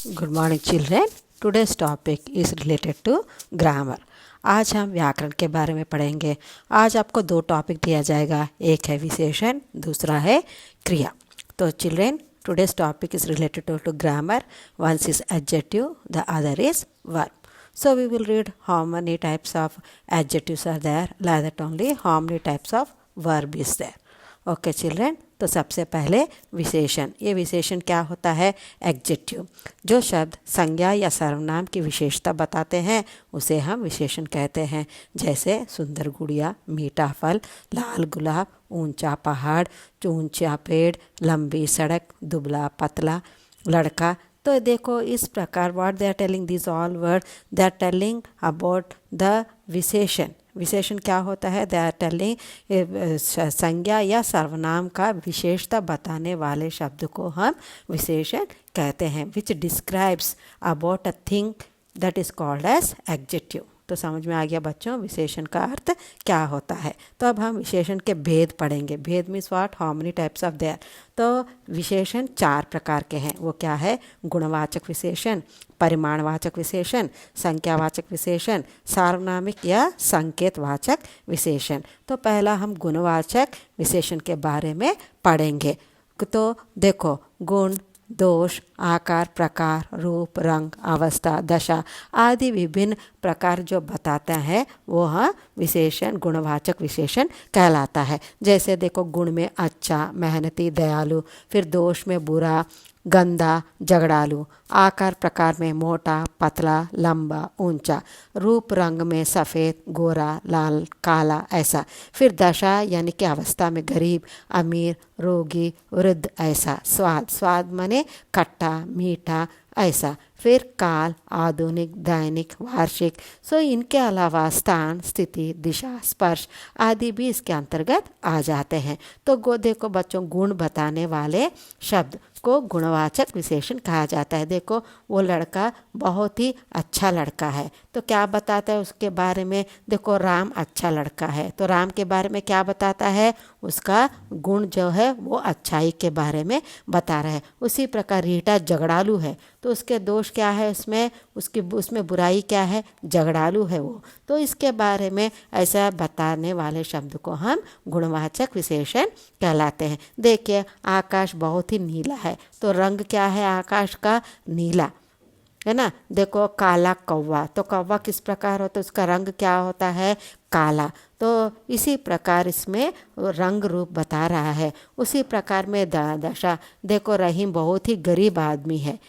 Good morning children. Today's topic is related to grammar. आज हम व्याकरण के बारे में पढ़ेंगे। आज आपको दो टॉपिक दिया जाएगा, एक है विशेषण, दूसरा है क्रिया। तो children, today's topic is related to grammar. One is adjective, the other is verb. So we will read how many types of adjectives are there, like that only how many types of verb is there. Okay children, तो सबसे पहले विशेषण। ये विशेषण क्या होता है? Adjective. जो शब्द संज्ञा या सर्वनाम की विशेषता बताते हैं उसे हम विशेषण कहते हैं। जैसे सुंदर गुड़िया, मीठा फल, लाल गुलाब, ऊंचा पहाड़, ऊंचा पेड़, लंबी सड़क, दुबला पतला, लड़का। तो देखो इस प्रकार what they are telling, this all word they are telling about the विशेषण। विशेषण क्या होता है? दे आर टेलिंग संज्ञा या सर्वनाम का विशेषता बताने वाले शब्द को हम विशेषण कहते हैं। Which describes about a thing that is called as adjective. तो समझ में आ गया बच्चों विशेषण का अर्थ क्या होता है। तो अब हम विशेषण के भेद पढ़ेंगे। भेद means what, how many types of there. तो विशेषण चार प्रकार के हैं। वो क्या है? गुणवाचक विशेषण, परिमाणवाचक विशेषण, संख्यावाचक विशेषण, सार्वनामिक या संकेतवाचक विशेषण। तो पहला हम गुणवाचक विशेषण के बारे में पढ़ेंगे। तो देखो, गुण, दोष, आकार, प्रकार, रूप, रंग, अवस्था, दशा आदि विभिन्न प्रकार जो बताता है वो हाँ विशेषण गुणवाचक विशेषण कहलाता है। जैसे देखो, गुण में अच्छा, मेहनती, दयालु, फिर दोष में बुरा, गंदा, झगड़ालू, आकार प्रकार में मोटा, पतला, लंबा, ऊंचा, रूप रंग में सफ़ेद, गोरा, लाल, काला, ऐसा। फिर दशा यानी कि अवस्था में गरीब, अमीर, रोगी, वृद्ध, ऐसा। स्वाद, स्वाद माने खट्टा, मीठा, ऐसा। फिर काल, आधुनिक, दैनिक, वार्षिक। सो इनके अलावा स्थान, स्थिति, दिशा, स्पर्श आदि भी इसके अंतर्गत आ जाते हैं। तो देखो बच्चों, गुण बताने वाले शब्द को गुणवाचक विशेषण कहा जाता है। देखो, वो लड़का बहुत ही अच्छा लड़का है, तो क्या बताता है उसके बारे में? देखो, राम अच्छा लड़का है, तो राम के बारे में क्या बताता है? उसका गुण जो है वो अच्छाई के बारे में बता रहा है। उसी प्रकार रीटा झगड़ालू है, तो उसके दोष क्या है? उसमें बुराई क्या है? झगड़ालू है वो। तो इसके बारे में ऐसा बताने वाले शब्द को हम गुणवाचक विशेषण कहलाते हैं। देखिए, आकाश बहुत ही नीला है, तो रंग क्या है आकाश का? नीला है ना। देखो, काला कौवा, तो कौवा किस प्रकार होता है? उसका रंग क्या होता है? काला। तो इसी प्रकार इसमें रंग रूप बता रहा है। उसी प्रकार में दशा, देखो रहीम बहुत ही गरीब आदमी है,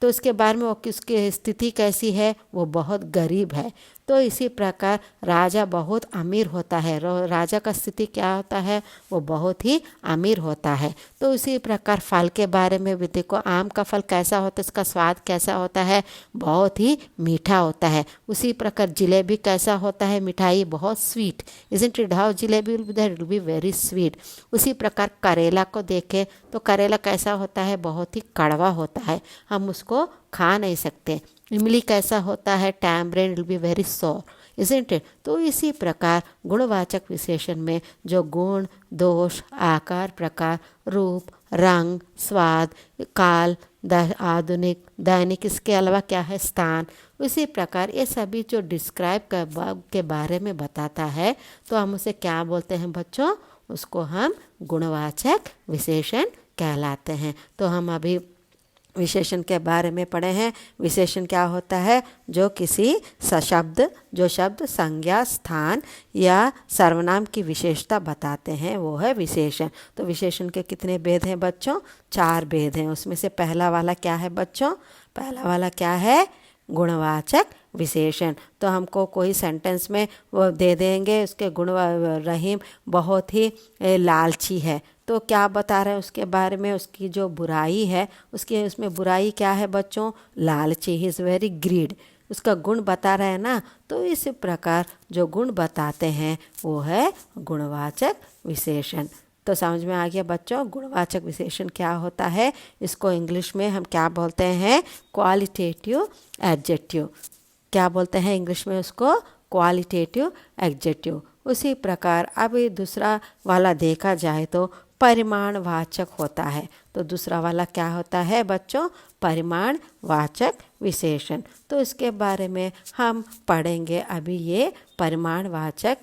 तो इसके बारे में वो किसकी स्थिति कैसी है? वो बहुत गरीब है। तो इसी प्रकार राजा बहुत अमीर होता है, राजा का स्थिति क्या होता है? वो बहुत ही अमीर होता है। तो इसी प्रकार फल के बारे में भी देखो, आम का फल कैसा होता है? इसका स्वाद कैसा होता है? बहुत ही मीठा होता है। उसी प्रकार जिलेबी कैसा होता है? मिठाई बहुत sweet, isn't it? How jalebi will be there, it will be very sweet. उसी प्रकार करेला को देखें तो करेला कैसा होता है? बहुत ही कड़वा होता है, हम उसको खा नहीं सकते। इमली कैसा होता है? Tamarind will be very sour, isn't it? तो इसी प्रकार गुणवाचक विशेषण में जो गुण, दोष, आकार, प्रकार, रूप, रंग, स्वाद, काल, आधुनिक, दैनिक, इसके अलावा क्या है? स्थान। उसी प्रकार ये सभी जो डिस्क्राइब के बारे में बताता है तो हम उसे क्या बोलते हैं बच्चों? उसको हम गुणवाचक विशेषण कहलाते हैं। तो हम अभी विशेषण के बारे में पढ़े हैं। विशेषण क्या होता है? जो किसी जो शब्द संज्ञा, स्थान या सर्वनाम की विशेषता बताते हैं वो है विशेषण। तो विशेषण के कितने भेद हैं बच्चों? चार भेद हैं। उसमें से पहला वाला क्या है बच्चों? पहला वाला क्या है? गुणवाचक विशेषण। तो हमको कोई सेंटेंस में वो दे देंगे, उसके गुण, रहीम बहुत ही लालची है, तो क्या बता रहे हैं उसके बारे में? उसकी जो बुराई है, उसमें बुराई क्या है बच्चों? लालची, ही इज़ वेरी ग्रीड। उसका गुण बता रहे हैं ना। तो इस प्रकार जो गुण बताते हैं वो है गुणवाचक विशेषण। तो समझ में आ गया बच्चों गुणवाचक विशेषण क्या होता है? इसको इंग्लिश में हम क्या बोलते हैं? Qualitative adjective. क्या बोलते हैं इंग्लिश में उसको? Qualitative adjective. उसी प्रकार अब ये दूसरा वाला देखा जाए तो परिमाणवाचक होता है। तो दूसरा वाला क्या होता है बच्चों? परिमाणवाचक विशेषण। तो इसके बारे में हम पढ़ेंगे अभी, ये परिमाणवाचक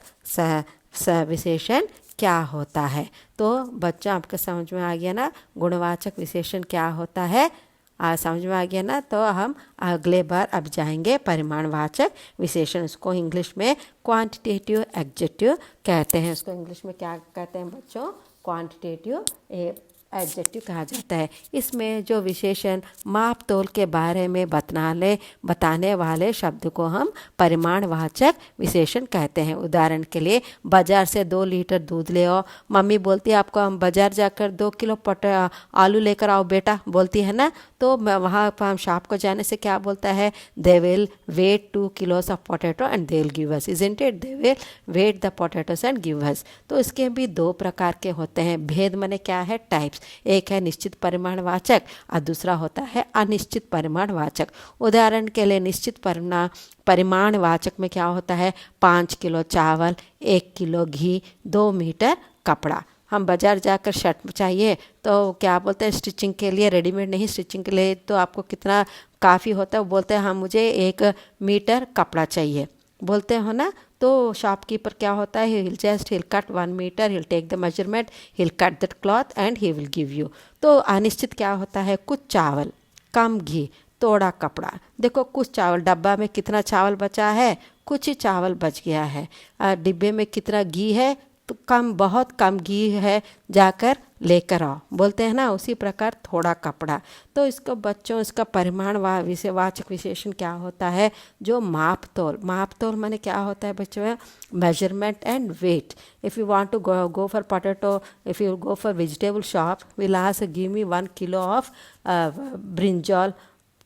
विशेषण क्या होता है। तो बच्चों आपके समझ में आ गया ना गुणवाचक विशेषण क्या होता है? समझ में आ गया ना? तो हम अगले बार अब जाएंगे परिमाणवाचक विशेषण। उसको इंग्लिश में क्वांटिटेटिव एडजेक्टिव कहते हैं। उसको इंग्लिश में क्या कहते हैं बच्चों? क्वांटिटेटिव एडजेक्टिव कहा जाता है। इसमें जो विशेषण माप तोल के बारे में बताने वाले शब्द को हम परिमाणवाचक विशेषण कहते हैं। उदाहरण के लिए बाजार से 2 लीटर दूध ले आओ। मम्मी बोलती है आपको हम बाजार जाकर 2 किलो आलू लेकर आओ बेटा, बोलती है ना। तो वहाँ पर हम शॉप को जाने से क्या बोलता है? They will weight 2 kilos of potato and they will give us, isn't it? They will weight the potatoes and give us. तो इसके भी 2 प्रकार के होते हैं। भेद माने क्या है? टाइप्स। एक है निश्चित परिमाणवाचक और दूसरा होता है अनिश्चित परिमाणवाचक। उदाहरण के लिए निश्चित परिमाणवाचक में क्या होता है? 5 किलो चावल, 1 किलो घी, 2 मीटर कपड़ा। हम बाज़ार जाकर शर्ट चाहिए तो क्या बोलते हैं? स्टिचिंग के लिए, रेडीमेड नहीं, स्टिचिंग के लिए तो आपको कितना काफ़ी होता है? वो बोलते हैं हाँ मुझे 1 मीटर कपड़ा चाहिए, बोलते हो ना। तो शॉपकीपर क्या होता है? he'll cut 1 meter, he'll take the measurement, he'll cut that cloth and he will give you। तो अनिश्चित क्या होता है? कुछ चावल, कम घी, थोड़ा कपड़ा। देखो कुछ चावल, डब्बा में कितना चावल बचा है? कुछ ही चावल बच गया है। डिब्बे में कितना घी है? तो बहुत कम घी है, जाकर लेकर आओ, बोलते हैं ना। उसी प्रकार थोड़ा कपड़ा। तो इसको बच्चों इसका परिमाणवाचक विशेषण क्या होता है? जो माप तोल माने क्या होता है बच्चों? Measurement and weight. If you want to go for potato, if you go for vegetable shop, will ask give me 1 kilo of brinjal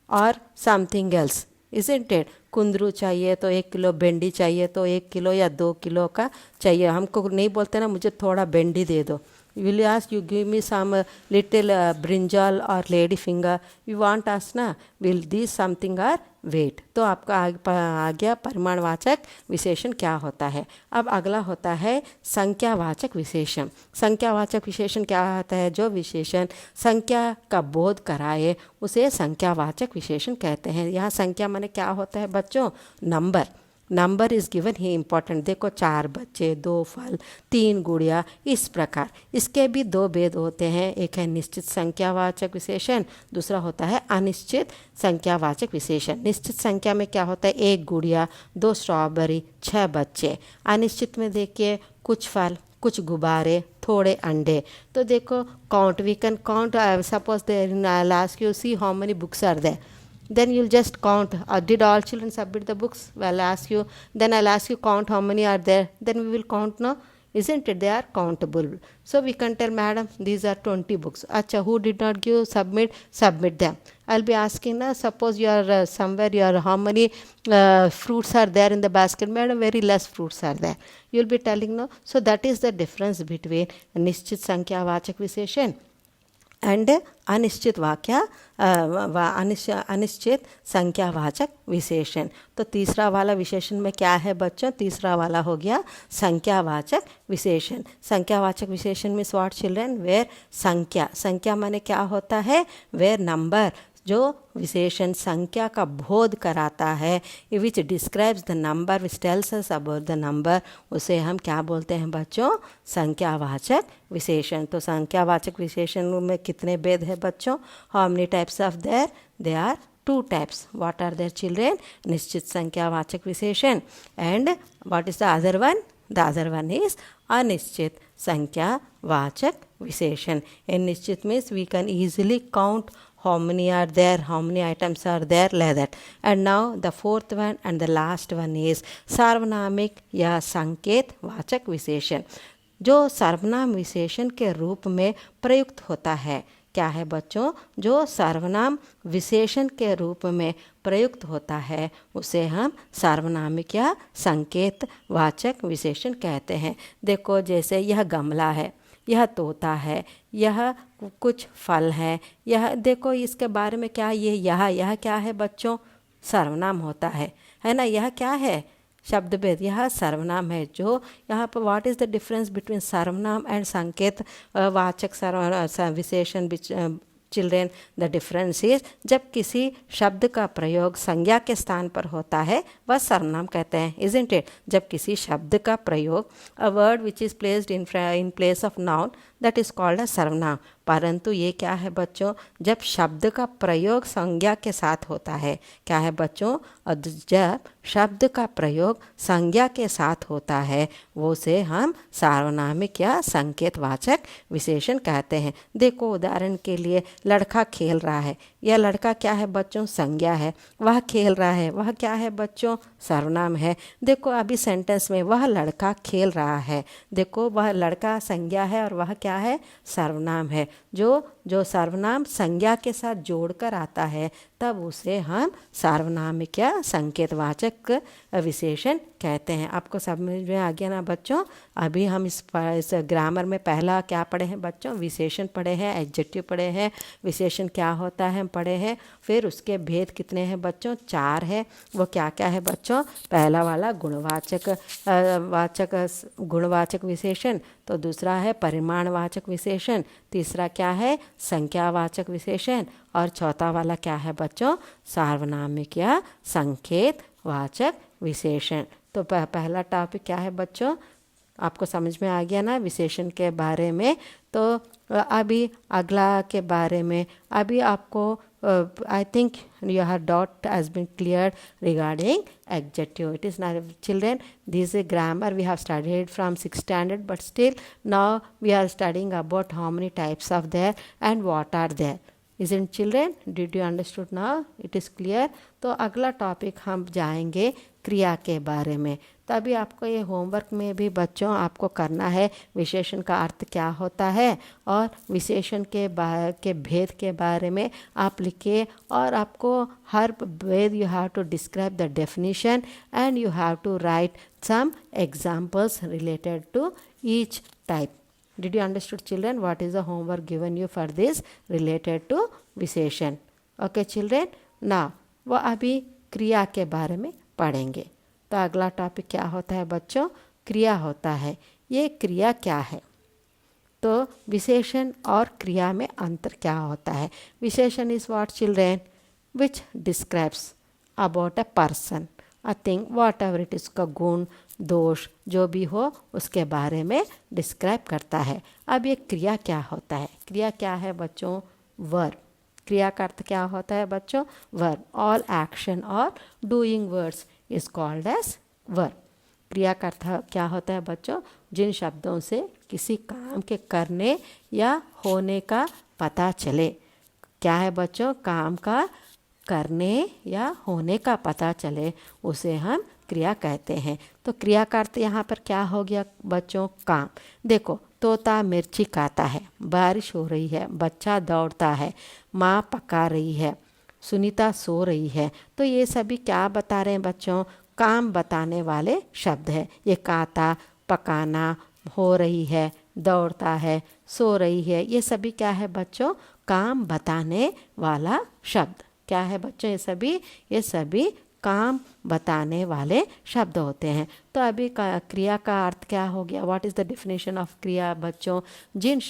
और समथिंग एल्स, इजंट इट? कुंदरू चाहिए तो 1 किलो, भिंडी चाहिए तो 1 किलो या 2 किलो का चाहिए। हमको नहीं बोलते ना मुझे थोड़ा भिंडी दे दो। Will you ask you give me some little brinjal और lady finger, you want ask ना will this something or weight. तो आपका आ गया परिमाणवाचक विशेषण क्या होता है। अब अगला होता है संख्यावाचक विशेषण। संख्यावाचक विशेषण क्या होता है? जो विशेषण संख्या का बोध कराए उसे संख्यावाचक विशेषण कहते हैं। यहाँ संख्या माने क्या होता है बच्चों? Number is given he important. देखो 4 बच्चे, 2 फल, 3 गुड़िया, इस प्रकार। इसके भी 2 भेद होते हैं। एक है निश्चित संख्यावाचक विशेषण, दूसरा होता है अनिश्चित संख्यावाचक विशेषण। निश्चित संख्या में क्या होता है? 1 गुड़िया, 2 स्ट्रॉबेरी, 6 बच्चे। अनिश्चित में देखिए कुछ फल, कुछ गुब्बारे, थोड़े अंडे। तो देखो count, we can count. Suppose there I'll ask you, see how many books are there, then you'll just count. Did all children submit the books? Well, I'll ask you count how many are there, then we will count now, isn't it? They are countable. So we can tell madam these are 20 books. Acha, who did not submit them. I'll be asking now, suppose you are somewhere, you are how many fruits are there in the basket? Madam, very less fruits are there. You'll be telling no. So that is the difference between निश्चित संख्यावाचक विशेषण and अनिश्चित अनिश्चित संख्यावाचक विशेषण। तो तीसरा वाला विशेषण में क्या है बच्चों? तीसरा वाला हो गया संख्यावाचक विशेषण। संख्यावाचक विशेषण में व्हाट चिल्ड्रन? वेयर संख्या माने क्या होता है? वेयर नंबर, जो विशेषण संख्या का बोध कराता है, which describes the number, which tells us about the number, उसे हम क्या बोलते हैं बच्चों? संख्यावाचक विशेषण। तो संख्यावाचक विशेषण में कितने भेद है बच्चों? How many types of there? They are 2 types. What are their children? निश्चित संख्यावाचक विशेषण and what is the other one? The other one is अनिश्चित संख्यावाचक विशेषण. In निश्चित means we can easily count how many are there, how many items are there, like that. And now the fourth one and the last one is सार्वनामिक या संकेत वाचक विशेषण, जो सर्वनाम विशेषण के रूप में प्रयुक्त होता है. क्या है बच्चों? जो सर्वनाम विशेषण के रूप में प्रयुक्त होता है उसे हम सार्वनामिक या संकेत वाचक विशेषण कहते हैं. देखो जैसे यह गमला है, यह तोता है, यह कुछ फल है, यह देखो इसके बारे में क्या, यह क्या है बच्चों? सर्वनाम होता है ना. यह क्या है? शब्द भेद, यह सर्वनाम है। जो यहाँ पर what is the difference between सर्वनाम एंड संकेत वाचक विशेषण चिल्ड्रेन? द डिफरेंस इज, जब किसी शब्द का प्रयोग संज्ञा के स्थान पर होता है वह सर्वनाम कहते हैं, इजंट इट? जब किसी शब्द का प्रयोग, a word which is placed in place of noun, that is called a सर्वनाम। परंतु ये क्या है बच्चों, जब शब्द का प्रयोग संज्ञा के साथ होता है, क्या है बच्चों, जब शब्द का प्रयोग संज्ञा के साथ होता है वो से हम सार्वनामिक या संकेतवाचक विशेषण कहते हैं। देखो उदाहरण के लिए, लड़का खेल रहा है, यह लड़का क्या है बच्चों, संज्ञा है। वह खेल रहा है, वह क्या है बच्चों, सर्वनाम है। देखो अभी सेंटेंस में वह लड़का खेल रहा है, देखो वह लड़का संज्ञा है और वह क्या है, सर्वनाम है। जो सर्वनाम संज्ञा के साथ जोड़कर आता है तब उसे हम सार्वनामिक या संकेतवाचक विशेषण कहते हैं। आपको समझ में आ गया ना बच्चों? अभी हम इस ग्रामर में पहला क्या पढ़े हैं बच्चों, विशेषण पढ़े हैं, एडजेक्टिव पढ़े हैं, विशेषण क्या होता है हम पढ़े हैं। फिर उसके भेद कितने हैं बच्चों, 4 है। वो क्या क्या है बच्चों? पहला वाला गुणवाचक विशेषण, तो दूसरा है परिमाणवाचक विशेषण, तीसरा क्या है, संख्यावाचक विशेषण, और चौथा वाला क्या है बच्चों, सार्वनामिक या संकेतवाचक विशेषण। तो पहला टॉपिक क्या है बच्चों, आपको समझ में आ गया ना विशेषण के बारे में। तो अभी अगला के बारे में, अभी आपको I think your doubt has been cleared regarding adjective. It is not, children, this is grammar we have studied from 6th standard, but still now we are studying about how many types of there and what are there. Isn't children? Did you understood now? It is clear. तो अगला topic हम जाएंगे क्रिया के बारे में। तभी आपको ये होमवर्क में भी बच्चों आपको करना है, विशेषण का अर्थ क्या होता है और विशेषण के भेद के बारे में आप लिखिए। और आपको हर भेद you have to describe the definition and you have to write some examples related to each type. Did you understood children what is the homework given you for this related to विशेषण? Okay children, now वो अभी क्रिया के बारे में पढ़ेंगे। तो अगला टॉपिक क्या होता है बच्चों, क्रिया होता है। ये क्रिया क्या है? तो विशेषण और क्रिया में अंतर क्या होता है? विशेषण is what children, which describes about a person, a thing, what ever it, इसका गुण दोष जो भी हो उसके बारे में डिस्क्राइब करता है। अब ये क्रिया क्या होता है? क्रिया क्या है बच्चों? वर्ब। क्रिया का अर्थ क्या होता है बच्चों? वर्ब। ऑल एक्शन और doing words is called as verb. क्रिया का अर्थ क्या होता है बच्चों? जिन शब्दों से किसी काम के करने या होने का पता चले। क्या है बच्चों? काम का करने या होने का पता चले उसे हम क्रिया कहते हैं। तो क्रिया का अर्थ यहाँ पर क्या हो गया बच्चों? काम। देखो, तोता मिर्ची खाता है, बारिश हो रही है, बच्चा दौड़ता है, माँ पका रही है, सुनीता सो रही है। तो ये सभी क्या बता रहे हैं बच्चों? काम बताने वाले शब्द है। ये खाता, पकाना, हो रही है, दौड़ता है, सो रही है, ये सभी क्या है बच्चों? काम बताने वाला शब्द। क्या है बच्चों? ये सभी काम बताने वाले शब्द होते हैं। तो अभी क्रिया का अर्थ क्या हो गया? What is the definition of क्रिया बच्चों? जिन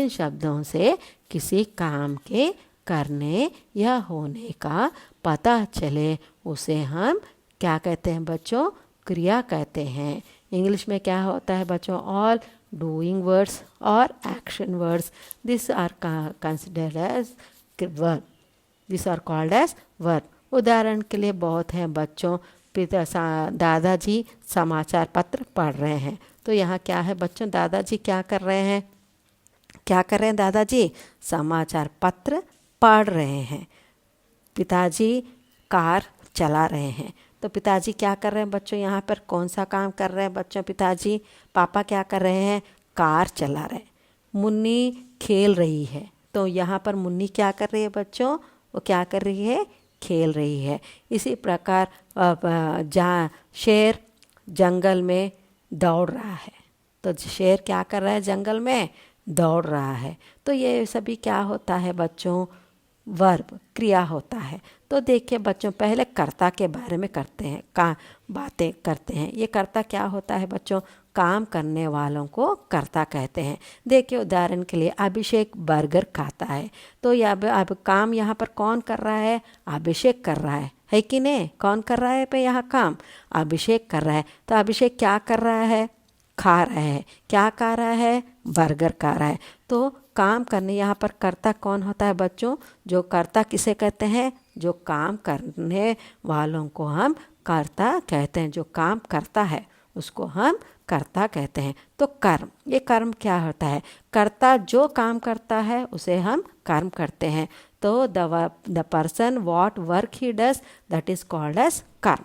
शब्दों से किसी काम के करने या होने का पता चले उसे हम क्या कहते हैं बच्चों? क्रिया कहते हैं। इंग्लिश में क्या होता है बच्चों? ऑल डूइंग वर्ड्स और action words, this are considered as verb, this are called as verb. उदाहरण के लिए बहुत हैं बच्चों, दादाजी समाचार पत्र पढ़ रहे हैं। तो यहाँ क्या है बच्चों? दादाजी क्या कर रहे हैं? दादाजी समाचार पत्र पढ़ रहे हैं। पिताजी कार चला रहे हैं। तो पिताजी क्या कर रहे हैं बच्चों? यहाँ पर कौन सा काम कर रहे हैं बच्चों? पिताजी, पापा क्या कर रहे हैं? कार चला रहे हैं। मुन्नी खेल रही है। तो यहाँ पर मुन्नी क्या कर रही है बच्चों? वो क्या कर रही है? खेल रही है। इसी प्रकार शेर जंगल में दौड़ रहा है। तो शेर क्या कर रहा है? जंगल में दौड़ रहा है। तो ये सभी क्या होता है बच्चों? वर्ब क्रिया होता है। तो देखिए बच्चों, पहले कर्ता के बारे में करते हैं, बातें करते हैं। ये कर्ता क्या होता है बच्चों? काम करने वालों को कर्ता कहते हैं। देखिए उदाहरण के लिए अभिषेक बर्गर खाता है, तो ये अब काम यहाँ पर कौन कर रहा है? अभिषेक कर रहा है कि नहीं? कौन कर रहा है पे यहाँ काम? अभिषेक कर रहा है। तो अभिषेक क्या कर रहा है? खा रहा है। क्या खा रहा है? बर्गर खा रहा है। तो काम करने यहाँ पर कर्ता कौन होता है बच्चों? जो कर्ता किसे कहते हैं? जो काम करने वालों को हम कर्ता कहते हैं। जो काम करता है उसको हम कर्ता कहते हैं। तो कर्म, ये कर्म क्या होता है? कर्ता जो काम करता है उसे हम कर्म करते हैं। तो the person what work he does, that is called as कर्म।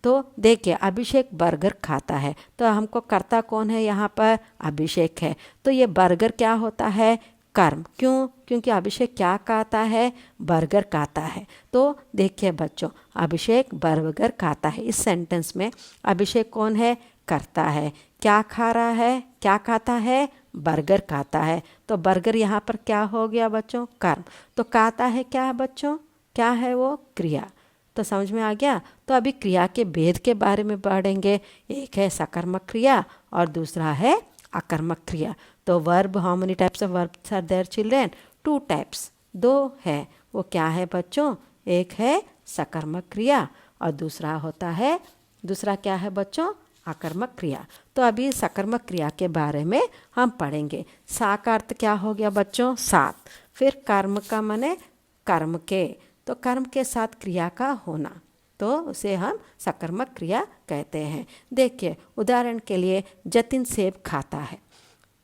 तो देखिए अभिषेक बर्गर खाता है, तो हमको कर्ता कौन है यहाँ पर? अभिषेक है। तो ये बर्गर क्या होता है? कर्म। क्यों? क्योंकि अभिषेक क्या खाता है? बर्गर खाता है। तो देखिए बच्चों, अभिषेक बर्गर खाता है, इस सेंटेंस में अभिषेक कौन है? कर्ता है। क्या खा रहा है? क्या खाता है? बर्गर खाता है। तो बर्गर यहाँ पर क्या हो गया बच्चों? कर्म। तो खाता है क्या है बच्चों? क्या है वो? क्रिया। तो समझ में आ गया? तो अभी क्रिया के भेद के बारे में पढ़ेंगे। एक है सकर्मक क्रिया और दूसरा है अकर्मक क्रिया। तो verb, how many types of verbs are there children? 2 types, 2 है। वो क्या है बच्चों? एक है सकर्मक क्रिया और दूसरा क्या है बच्चों? अकर्मक क्रिया। तो अभी सकर्मक क्रिया के बारे में हम पढ़ेंगे। सा का अर्थ क्या हो गया बच्चों? साथ। फिर कर्म का माने कर्म के, तो कर्म के साथ क्रिया का होना, तो उसे हम सकर्मक क्रिया कहते हैं। देखिए उदाहरण के लिए जतिन सेब खाता है,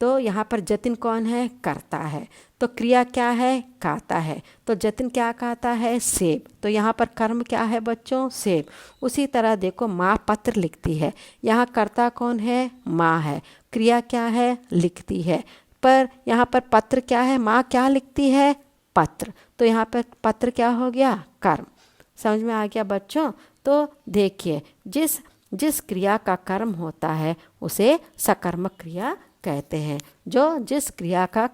तो यहाँ पर जतिन कौन है? कर्ता है। तो क्रिया क्या है? खाता है। तो जतिन क्या खाता है? सेब। तो यहाँ पर कर्म क्या है बच्चों? सेब। उसी तरह देखो माँ पत्र लिखती है, यहाँ कर्ता कौन है? माँ है। क्रिया क्या है? लिखती है। पर यहाँ पर पत्र क्या है? माँ क्या लिखती है? पत्र। तो यहाँ पर पत्र क्या हो गया? कर्म। समझ में आ गया बच्चों? तो देखिए जिस क्रिया का कर्म होता है उसे सकर्मक क्रिया कहते हैं। जिस क्रिया का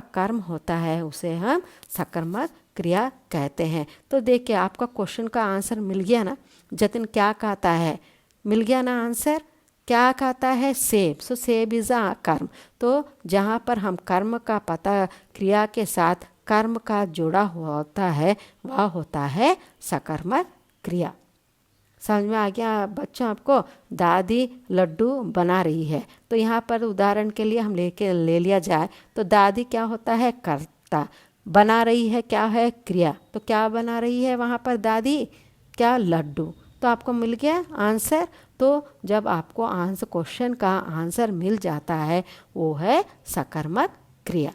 कर्म होता है उसे हम सकर्मक क्रिया कहते हैं। तो देखिए आपका क्वेश्चन का आंसर मिल गया ना? जतिन क्या खाता है? मिल गया ना आंसर? क्या खाता है? सेब। सो सेब इज अ कर्म। तो जहाँ पर हम कर्म का पता क्रिया के साथ कर्म का जुड़ा हुआ होता है वह होता है सकर्मक क्रिया। समझ में आ गया बच्चों आपको? दादी लड्डू बना रही है, तो यहाँ पर उदाहरण के लिए हम ले लिया जाए तो दादी क्या होता है? कर्ता। बना रही है क्या है? क्रिया। तो क्या बना रही है वहाँ पर दादी? क्या? लड्डू। तो आपको मिल गया आंसर। तो जब आपको क्वेश्चन का आंसर मिल जाता है वो है सकर्मक क्रिया।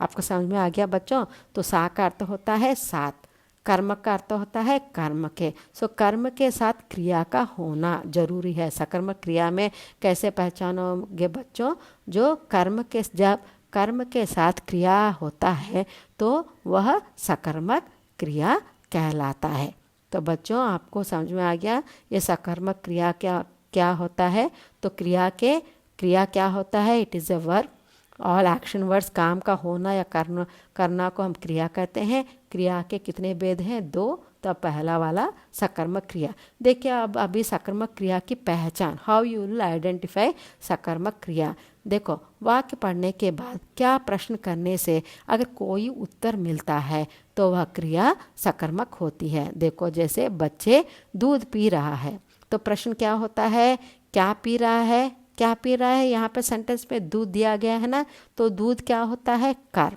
आपको समझ में आ गया बच्चों? तो सा का अर्थ होता है साथ, कर्म का अर्थ होता है कर्म के। सो कर्म के साथ क्रिया का होना जरूरी है। सकर्मक क्रिया में कैसे पहचानोगे बच्चों? जब कर्म के साथ क्रिया होता है तो वह सकर्मक क्रिया कहलाता है। तो बच्चों आपको समझ में आ गया ये सकर्मक क्रिया क्या होता है? तो क्रिया क्या होता है? It is a verb. All action words, काम का होना या करना को हम क्रिया कहते हैं। क्रिया के कितने भेद हैं? 2। तो पहला वाला सकर्मक क्रिया। देखिए अब अभी सकर्मक क्रिया की पहचान, हाउ यू विल आइडेंटिफाई सकर्मक क्रिया। देखो वाक्य पढ़ने के बाद क्या प्रश्न करने से अगर कोई उत्तर मिलता है तो वह क्रिया सकर्मक होती है। देखो जैसे बच्चे दूध पी रहा है, तो प्रश्न क्या होता है? क्या पी रहा है? क्या पी रहा है? यहाँ पर सेंटेंस में दूध दिया गया है ना, तो दूध क्या होता है? कर्म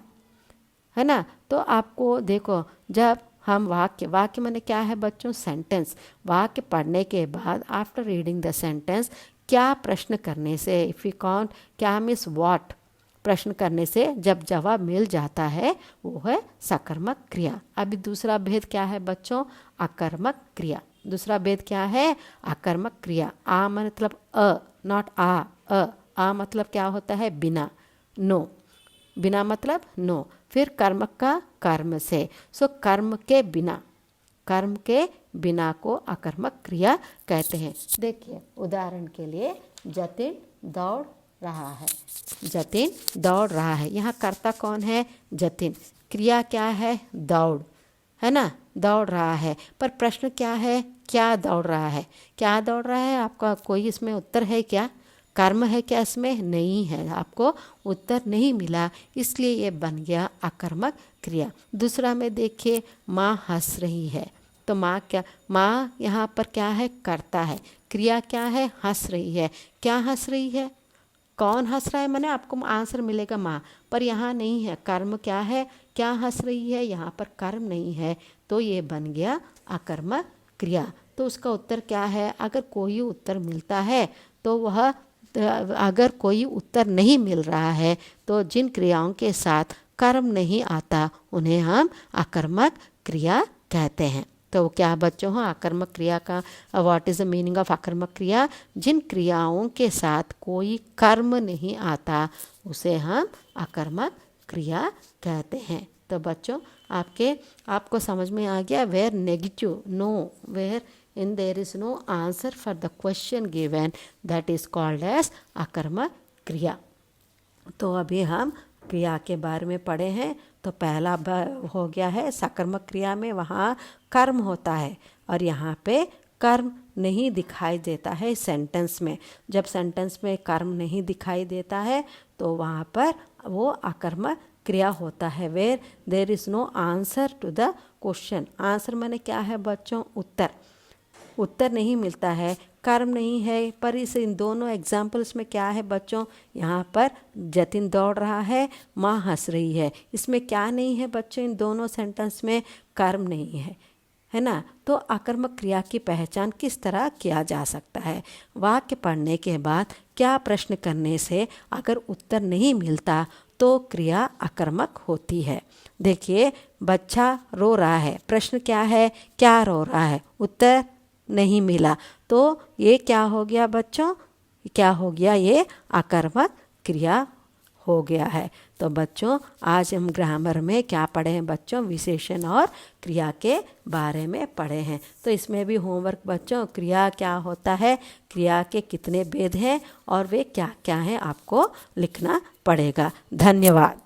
है ना। तो आपको देखो जब हम वाक्य माने क्या है बच्चों? सेंटेंस। वाक्य पढ़ने के बाद आफ्टर रीडिंग द सेंटेंस क्या प्रश्न करने से, इफ यू काउंट क्या मीन्स व्हाट, प्रश्न करने से जब जवाब मिल जाता है वो है सकर्मक क्रिया। अभी दूसरा भेद क्या है बच्चों? अकर्मक क्रिया। दूसरा भेद क्या है? अकर्मक क्रिया। आ मतलब अ, नॉट आ मतलब क्या होता है? बिना, नो। बिना मतलब नो। फिर कर्म का कर्म से, सो कर्म के बिना को अकर्मक क्रिया कहते हैं। देखिए उदाहरण के लिए जतिन दौड़ रहा है। यहाँ कर्ता कौन है? जतिन। क्रिया क्या है? दौड़, है ना, दौड़ रहा है। पर प्रश्न क्या है? क्या दौड़ रहा है? क्या दौड़ रहा है? आपका कोई इसमें उत्तर है क्या? कर्म है क्या इसमें? नहीं है, आपको उत्तर नहीं मिला, इसलिए ये बन गया आकर्मक क्रिया। दूसरा में देखिए, माँ हंस रही है, तो माँ क्या, माँ यहाँ पर क्या है? करता है। क्रिया क्या है? हंस रही है। क्या हंस रही है? कौन हंस रहा है? मैंने आपको आंसर मिलेगा माँ, पर यहाँ नहीं है। कर्म क्या है? क्या हंस रही है? यहाँ पर कर्म नहीं है, तो ये बन गया आकर्मक क्रिया। तो उसका उत्तर क्या है? अगर कोई उत्तर मिलता है तो वह, अगर कोई उत्तर नहीं मिल रहा है तो जिन क्रियाओं के साथ कर्म नहीं आता उन्हें हम आकर्मक क्रिया कहते हैं। तो क्या बच्चों हो आकर्मक क्रिया का, what is the meaning of आकर्मक क्रिया? जिन क्रियाओं के साथ कोई कर्म नहीं आता उसे हम आकर्मक क्रिया कहते हैं। तो बच्चों आपको समझ में आ गया, where negative no, where in there is no answer for the question given, that is called as आकर्मक क्रिया। तो अभी हम क्रिया के बारे में पढ़े हैं। तो पहला हो गया है सकर्मक क्रिया में वहाँ कर्म होता है और यहाँ पे कर्म नहीं दिखाई देता है सेंटेंस में। जब सेंटेंस में कर्म नहीं दिखाई देता है तो वहाँ पर वो आकर्मक क्रिया होता है, where there is no answer to the question. Answer माने क्या है बच्चों? उत्तर। उत्तर नहीं मिलता है, कर्म नहीं है। पर इन दोनों एग्जाम्पल्स में क्या है बच्चों? यहाँ पर जतिन दौड़ रहा है, माँ हंस रही है। इसमें क्या नहीं है बच्चों? इन दोनों सेंटेंस में कर्म नहीं है ना। तो आकर्मक क्रिया की पहचान किस तरह किया जा सकता है? वाक्य पढ़ने के बाद क्या प्रश्न करने से अगर उत्तर नहीं मिलता तो क्रिया आकर्मक होती है। देखिए, बच्चा रो रहा है, प्रश्न क्या है? क्या रो रहा है? उत्तर नहीं मिला, तो ये क्या हो गया बच्चों? क्या हो गया? ये आकर्मक क्रिया हो गया है। तो बच्चों आज हम ग्रामर में क्या पढ़े हैं बच्चों? विशेषण और क्रिया के बारे में पढ़े हैं। तो इसमें भी होमवर्क बच्चों, क्रिया क्या होता है, क्रिया के कितने भेद हैं और वे क्या क्या हैं, आपको लिखना पड़ेगा। धन्यवाद।